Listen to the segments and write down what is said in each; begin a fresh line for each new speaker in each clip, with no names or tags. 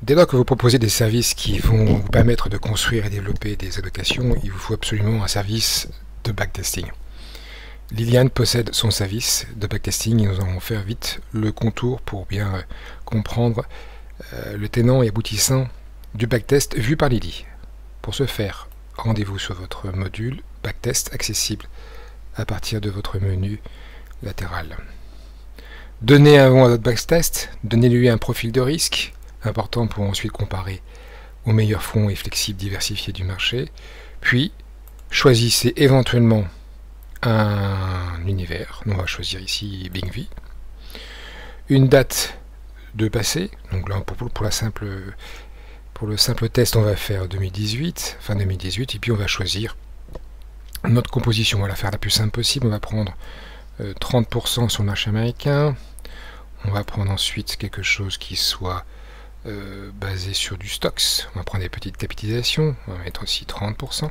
Dès lors que vous proposez des services qui vont vous permettre de construire et développer des allocations, il vous faut absolument un service de backtesting. Liliane possède son service de backtesting et nous allons faire vite le contour pour bien comprendre le tenant et aboutissant du backtest vu par Lily. Pour ce faire, rendez-vous sur votre module backtest accessible à partir de votre menu latéral. Donnez un nom à votre backtest, donnez-lui un profil de risque, important pour ensuite comparer aux meilleurs fonds et flexibles diversifiés du marché, puis choisissez éventuellement un univers, on va choisir ici BingV, une date de passé, donc là pour le simple test on va faire 2018, fin 2018, et puis on va choisir notre composition, on va la faire la plus simple possible, on va prendre 30% sur le marché américain, on va prendre ensuite quelque chose qui soit basé sur du stocks, on va prendre des petites capitalisations, on va mettre aussi 30%,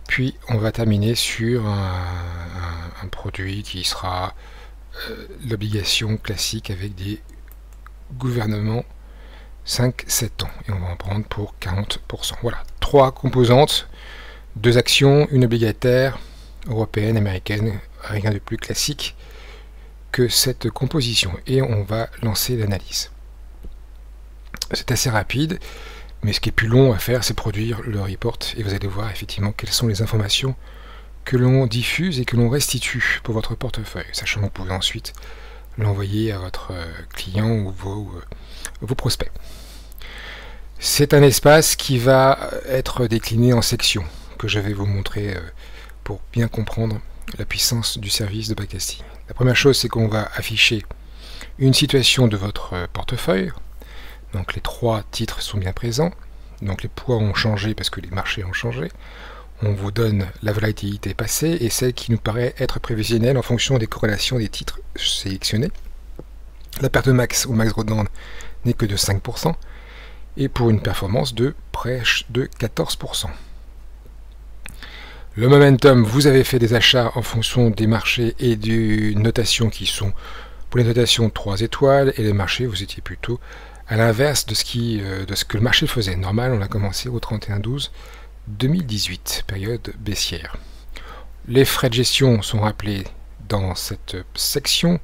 puis on va terminer sur un produit qui sera l'obligation classique avec des gouvernements 5-7 ans, et on va en prendre pour 40%. Voilà, 3 composantes, 2 actions, une obligataire, européenne, américaine, rien de plus classique que cette composition, et on va lancer l'analyse. C'est assez rapide, mais ce qui est plus long à faire, c'est produire le report, et vous allez voir effectivement quelles sont les informations que l'on diffuse et que l'on restitue pour votre portefeuille, sachant que vous pouvez ensuite l'envoyer à votre client ou vos prospects. C'est un espace qui va être décliné en sections, que je vais vous montrer pour bien comprendre la puissance du service de backtesting. La première chose, c'est qu'on va afficher une situation de votre portefeuille. Donc les 3 titres sont bien présents. Donc les poids ont changé parce que les marchés ont changé. On vous donne la volatilité passée et celle qui nous paraît être prévisionnelle en fonction des corrélations des titres sélectionnés. La perte de max ou max drawdown n'est que de 5% et pour une performance de près de 14%. Le momentum, vous avez fait des achats en fonction des marchés et des notations qui sont pour les notations 3 étoiles, et les marchés, vous étiez plutôt à l'inverse de ce que le marché faisait. Normal, on a commencé au 31/12/2018, période baissière. Les frais de gestion sont rappelés dans cette section.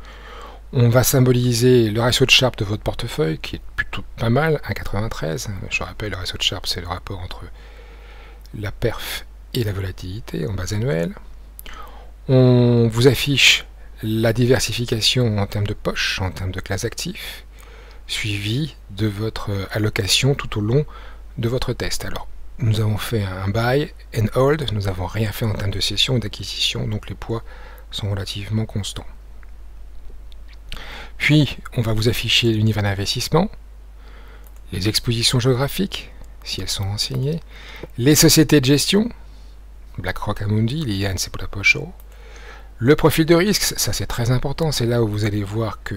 On va symboliser le ratio de Sharpe de votre portefeuille, qui est plutôt pas mal, 1,93. Je rappelle, le ratio de Sharpe, c'est le rapport entre la perf et la volatilité en base annuelle. On vous affiche la diversification en termes de poche, en termes de classe actifs, suivi de votre allocation tout au long de votre test. Alors, nous avons fait un buy and hold, nous n'avons rien fait en termes de cession ou d'acquisition, donc les poids sont relativement constants. Puis, on va vous afficher l'univers d'investissement, les expositions géographiques, si elles sont renseignées, les sociétés de gestion, BlackRock, Amundi, Liliane, c'est pour la poche euro. Le profil de risque, ça c'est très important, c'est là où vous allez voir que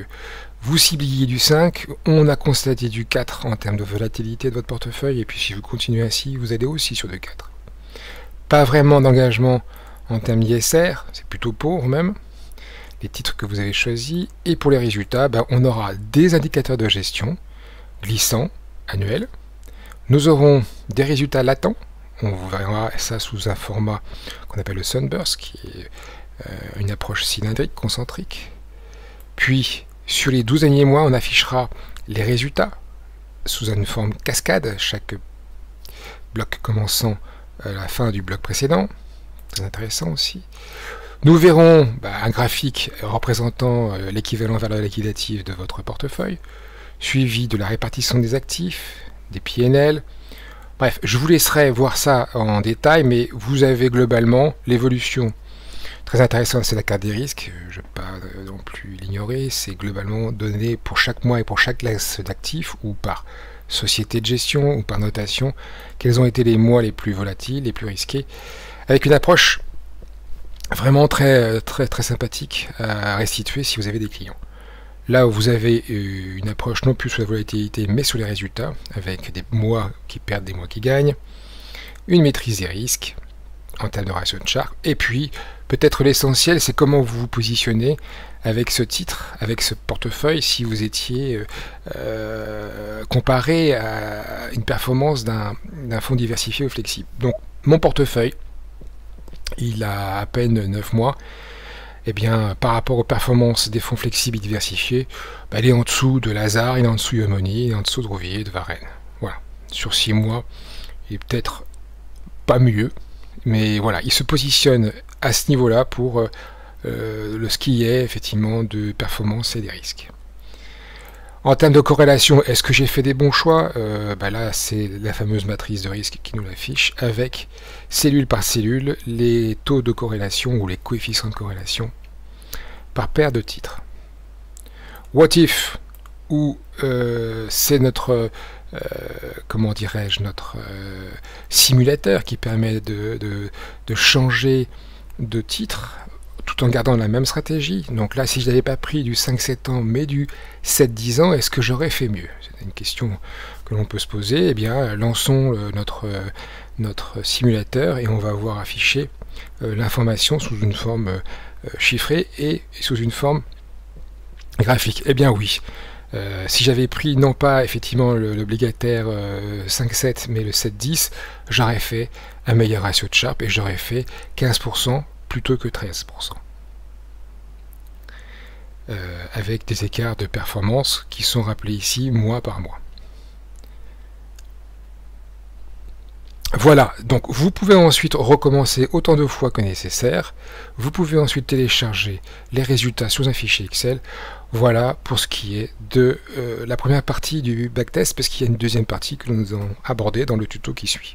vous cibliez du 5, on a constaté du 4 en termes de volatilité de votre portefeuille, et puis si vous continuez ainsi, vous allez aussi sur du 4. Pas vraiment d'engagement en termes d'ISR, c'est plutôt pauvre même, les titres que vous avez choisis, et pour les résultats, on aura des indicateurs de gestion glissants, annuels, nous aurons des résultats latents, on verra ça sous un format qu'on appelle le Sunburst, qui est une approche cylindrique, concentrique. Puis, sur les 12 derniers mois, on affichera les résultats sous une forme cascade, chaque bloc commençant à la fin du bloc précédent. Très intéressant aussi. Nous verrons un graphique représentant l'équivalent valeur liquidative de votre portefeuille, suivi de la répartition des actifs, des PNL. Bref, je vous laisserai voir ça en détail, mais vous avez globalement l'évolution. Très intéressant, c'est la carte des risques, je ne vais pas non plus l'ignorer, c'est globalement donné pour chaque mois et pour chaque classe d'actifs, ou par société de gestion, ou par notation, quels ont été les mois les plus volatiles, les plus risqués, avec une approche vraiment très sympathique à restituer si vous avez des clients. Là où vous avez une approche non plus sur la volatilité, mais sur les résultats, avec des mois qui perdent, des mois qui gagnent, une maîtrise des risques, en termes de ratio de Sharpe, et puis peut-être l'essentiel, c'est comment vous vous positionnez avec ce titre, avec ce portefeuille, si vous étiez comparé à une performance d'un fonds diversifié ou flexible. Donc mon portefeuille, il a à peine 9 mois, eh bien, par rapport aux performances des fonds flexibles et diversifiés, il est en dessous de Lazard, il est en dessous de Yomoni, il est en dessous de Rouvier, de Varenne. Voilà. Sur 6 mois, il est peut-être pas mieux, mais voilà, il se positionne à ce niveau-là pour ce qui est effectivement de performance et des risques. En termes de corrélation, est-ce que j'ai fait des bons choix? Là, c'est la fameuse matrice de risque qui nous l'affiche, avec cellule par cellule, les taux de corrélation ou les coefficients de corrélation par paire de titres. What if, où c'est notre, comment dirais-je, notre simulateur qui permet de changer de titre tout en gardant la même stratégie. Donc là, si je n'avais pas pris du 5-7 ans, mais du 7-10 ans, est-ce que j'aurais fait mieux? C'est une question que l'on peut se poser. Eh bien, lançons notre simulateur et on va voir afficher l'information sous une forme chiffrée et sous une forme graphique. Eh bien oui, si j'avais pris non pas effectivement l'obligataire 5-7, mais le 7-10, j'aurais fait un meilleur ratio de Sharpe et j'aurais fait 15% plutôt que 13%. Avec des écarts de performance qui sont rappelés ici mois par mois. Voilà, donc vous pouvez ensuite recommencer autant de fois que nécessaire. Vous pouvez ensuite télécharger les résultats sur un fichier Excel. Voilà pour ce qui est de la première partie du backtest, parce qu'il y a une deuxième partie que nous allons aborder dans le tuto qui suit.